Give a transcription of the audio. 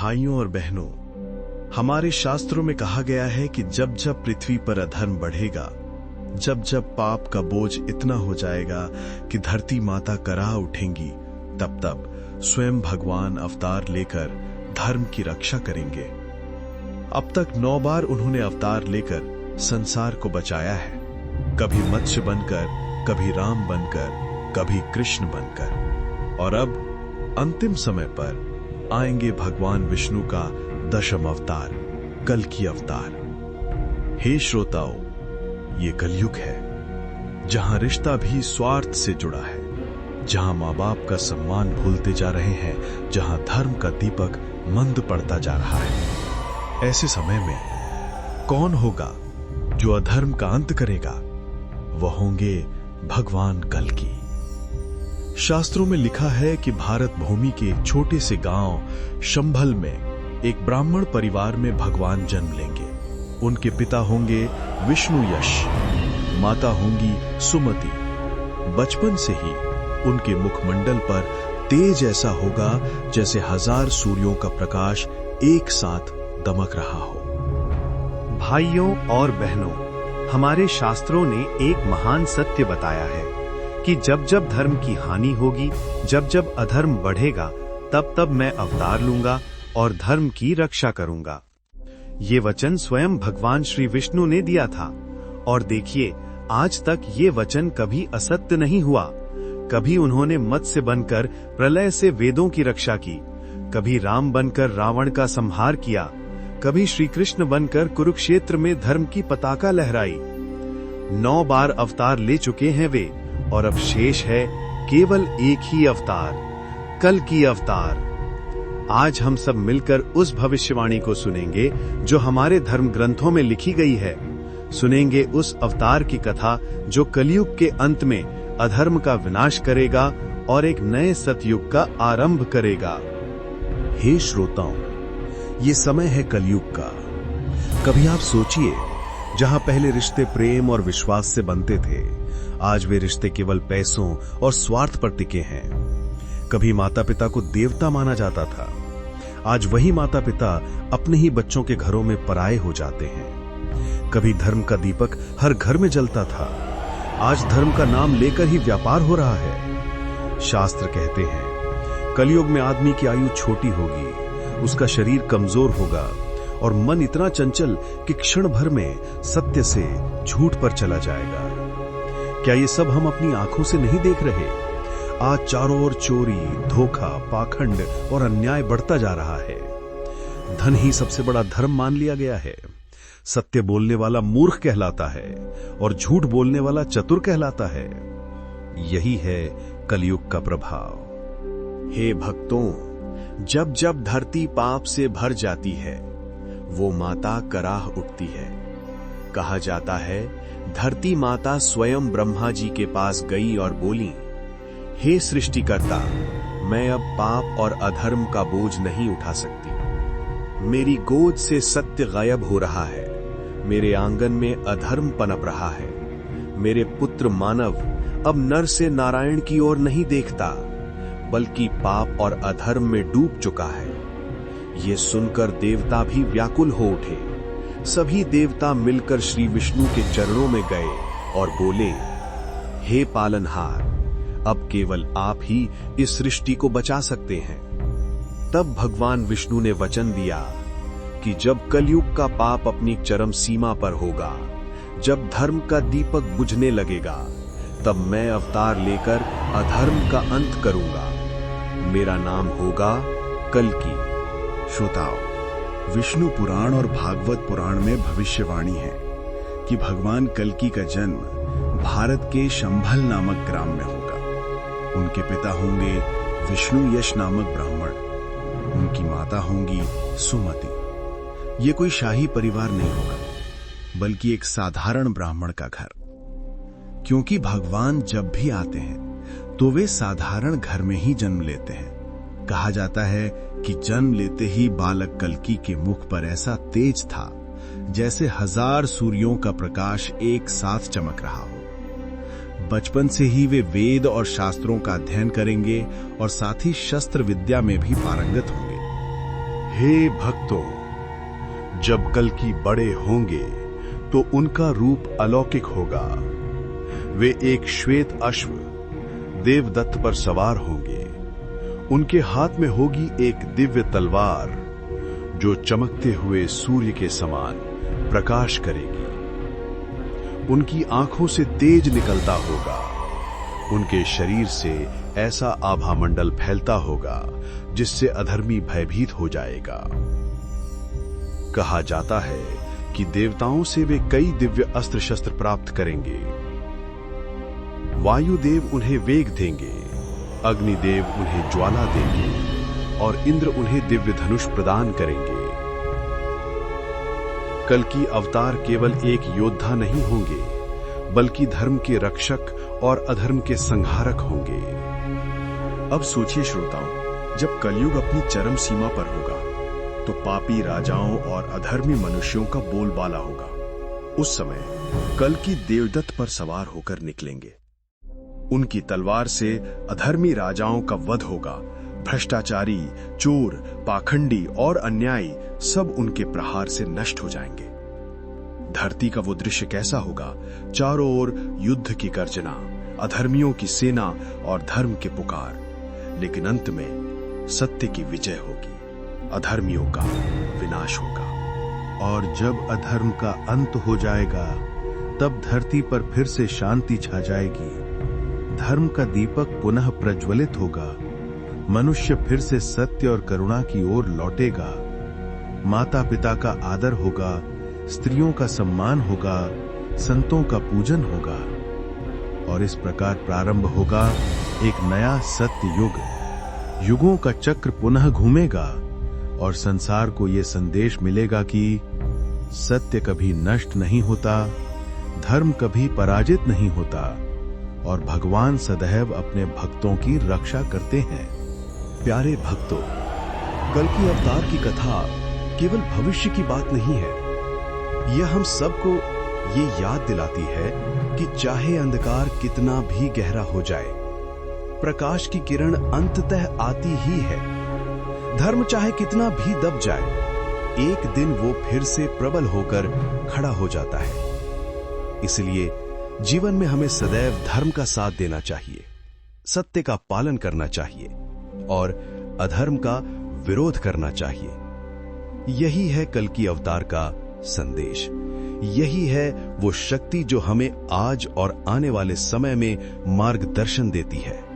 भाइयों और बहनों, हमारे शास्त्रों में कहा गया है कि जब जब पृथ्वी पर अधर्म बढ़ेगा, जब जब पाप का बोझ इतना हो जाएगा कि धरती माता कराह उठेंगी, तब तब स्वयं भगवान अवतार लेकर धर्म की रक्षा करेंगे। अब तक 9 बार उन्होंने अवतार लेकर संसार को बचाया है, कभी मत्स्य बनकर, कभी राम बनकर, कभी कृष्ण बनकर, और अब अंतिम समय पर आएंगे भगवान विष्णु का 10वां अवतार, कल्कि अवतार। हे श्रोताओं, ये कलयुग है, जहां रिश्ता भी स्वार्थ से जुड़ा है, जहां माँ बाप का सम्मान भूलते जा रहे हैं, जहां धर्म का दीपक मंद पड़ता जा रहा है। ऐसे समय में कौन होगा जो अधर्म का अंत करेगा? वह होंगे भगवान कल्कि। शास्त्रों में लिखा है कि भारत भूमि के एक छोटे से गांव शंभल में एक ब्राह्मण परिवार में भगवान जन्म लेंगे। उनके पिता होंगे विष्णु यश, माता होंगी सुमति। बचपन से ही उनके मुखमंडल पर तेज ऐसा होगा जैसे 1000 सूर्यों का प्रकाश एक साथ दमक रहा हो। भाइयों और बहनों, हमारे शास्त्रों ने एक महान सत्य बताया है कि जब जब धर्म की हानि होगी, जब जब अधर्म बढ़ेगा, तब तब मैं अवतार लूंगा और धर्म की रक्षा करूंगा। ये वचन स्वयं भगवान श्री विष्णु ने दिया था, और देखिए, आज तक ये वचन कभी असत्य नहीं हुआ। कभी उन्होंने मत्स्य बनकर प्रलय से वेदों की रक्षा की, कभी राम बनकर रावण का संहार किया, कभी श्री कृष्ण बनकर कुरुक्षेत्र में धर्म की पताका लहराई। 9 बार अवतार ले चुके हैं वे, और अब शेष है केवल एक ही अवतार, कल्कि अवतार। आज हम सब मिलकर उस भविष्यवाणी को सुनेंगे जो हमारे धर्म ग्रंथों में लिखी गई है। सुनेंगे उस अवतार की कथा जो कलयुग के अंत में अधर्म का विनाश करेगा और एक नए सतयुग का आरंभ करेगा। हे श्रोताओं, ये समय है कलयुग का। कभी आप सोचिए, जहां पहले रिश्ते प्रेम और विश्वास से बनते थे, आज वे रिश्ते केवल पैसों और स्वार्थ पर टिके हैं। कभी माता पिता को देवता माना जाता था, आज वही माता पिता अपने ही बच्चों के घरों में पराये हो जाते हैं। कभी धर्म का दीपक हर घर में जलता था, आज धर्म का नाम लेकर ही व्यापार हो रहा है। शास्त्र कहते हैं, कलयुग में आदमी की आयु छोटी होगी, उसका शरीर कमजोर होगा और मन इतना चंचल कि क्षण भर में सत्य से झूठ पर चला जाएगा। क्या ये सब हम अपनी आंखों से नहीं देख रहे? आज चारों ओर चोरी, धोखा, पाखंड और अन्याय बढ़ता जा रहा है। धन ही सबसे बड़ा धर्म मान लिया गया है। सत्य बोलने वाला मूर्ख कहलाता है और झूठ बोलने वाला चतुर कहलाता है। यही है कलयुग का प्रभाव। हे भक्तों, जब जब धरती पाप से भर जाती है, वो माता कराह उठती है। कहा जाता है, धरती माता स्वयं ब्रह्मा जी के पास गई और बोली, हे सृष्टिकर्ता, मैं अब पाप और अधर्म का बोझ नहीं उठा सकती। मेरी गोद से सत्य गायब हो रहा है, मेरे आंगन में अधर्म पनप रहा है। मेरे पुत्र मानव अब नर से नारायण की ओर नहीं देखता, बल्कि पाप और अधर्म में डूब चुका है। ये सुनकर देवता भी व्याकुल हो उठे। सभी देवता मिलकर श्री विष्णु के चरणों में गए और बोले, हे पालनहार, अब केवल आप ही इस सृष्टि को बचा सकते हैं। तब भगवान विष्णु ने वचन दिया कि जब कलयुग का पाप अपनी चरम सीमा पर होगा, जब धर्म का दीपक बुझने लगेगा, तब मैं अवतार लेकर अधर्म का अंत करूंगा। मेरा नाम होगा कल्कि। श्रोताओ, विष्णु पुराण और भागवत पुराण में भविष्यवाणी है कि भगवान कल्कि का जन्म भारत के शंभल नामक ग्राम में होगा। उनके पिता होंगे विष्णु यश नामक ब्राह्मण, उनकी माता होंगी सुमति। ये कोई शाही परिवार नहीं होगा, बल्कि एक साधारण ब्राह्मण का घर। क्योंकि भगवान जब भी आते हैं तो वे साधारण घर में ही जन्म लेते हैं। कहा जाता है कि जन्म लेते ही बालक कल्कि के मुख पर ऐसा तेज था जैसे 1000 सूर्यों का प्रकाश एक साथ चमक रहा हो। बचपन से ही वे वेद और शास्त्रों का अध्ययन करेंगे और साथ ही शस्त्र विद्या में भी पारंगत होंगे। हे भक्तों, जब कल्कि बड़े होंगे तो उनका रूप अलौकिक होगा। वे एक श्वेत अश्व देवदत्त पर सवार होंगे। उनके हाथ में होगी एक दिव्य तलवार जो चमकते हुए सूर्य के समान प्रकाश करेगी। उनकी आंखों से तेज निकलता होगा। उनके शरीर से ऐसा आभामंडल फैलता होगा जिससे अधर्मी भयभीत हो जाएगा। कहा जाता है कि देवताओं से वे कई दिव्य अस्त्र शस्त्र प्राप्त करेंगे। वायुदेव उन्हें वेग देंगे, अग्निदेव उन्हें ज्वाला देंगे और इंद्र उन्हें दिव्य धनुष प्रदान करेंगे। कल्कि अवतार केवल एक योद्धा नहीं होंगे, बल्कि धर्म के रक्षक और अधर्म के संहारक होंगे। अब सोचिए श्रोताओं, जब कलयुग अपनी चरम सीमा पर होगा तो पापी राजाओं और अधर्मी मनुष्यों का बोलबाला होगा। उस समय कल्कि देवदत्त पर सवार होकर निकलेंगे। उनकी तलवार से अधर्मी राजाओं का वध होगा। भ्रष्टाचारी, चोर, पाखंडी और अन्यायी सब उनके प्रहार से नष्ट हो जाएंगे। धरती का वो दृश्य कैसा होगा? चारों ओर युद्ध की गर्जना, अधर्मियों की सेना और धर्म के पुकार। लेकिन अंत में सत्य की विजय होगी, अधर्मियों का विनाश होगा। और जब अधर्म का अंत हो जाएगा तब धरती पर फिर से शांति छा जाएगी। धर्म का दीपक पुनः प्रज्वलित होगा। मनुष्य फिर से सत्य और करुणा की ओर लौटेगा। माता पिता का आदर होगा, स्त्रियों का सम्मान होगा, संतों का पूजन होगा। और इस प्रकार प्रारंभ होगा एक नया सत्य युग। युगों का चक्र पुनः घूमेगा और संसार को यह संदेश मिलेगा कि सत्य कभी नष्ट नहीं होता, धर्म कभी पराजित नहीं होता और भगवान सदैव अपने भक्तों की रक्षा करते हैं। प्यारे भक्तों, कल्कि अवतार की कथा केवल भविष्य की बात नहीं है। यह हम सबको ये याद दिलाती है कि चाहे अंधकार कितना भी गहरा हो जाए, प्रकाश की किरण अंततः आती ही है। धर्म चाहे कितना भी दब जाए, एक दिन वो फिर से प्रबल होकर खड़ा हो जाता है। इसलिए जीवन में हमें सदैव धर्म का साथ देना चाहिए, सत्य का पालन करना चाहिए और अधर्म का विरोध करना चाहिए। यही है कल्कि अवतार का संदेश। यही है वो शक्ति जो हमें आज और आने वाले समय में मार्गदर्शन देती है।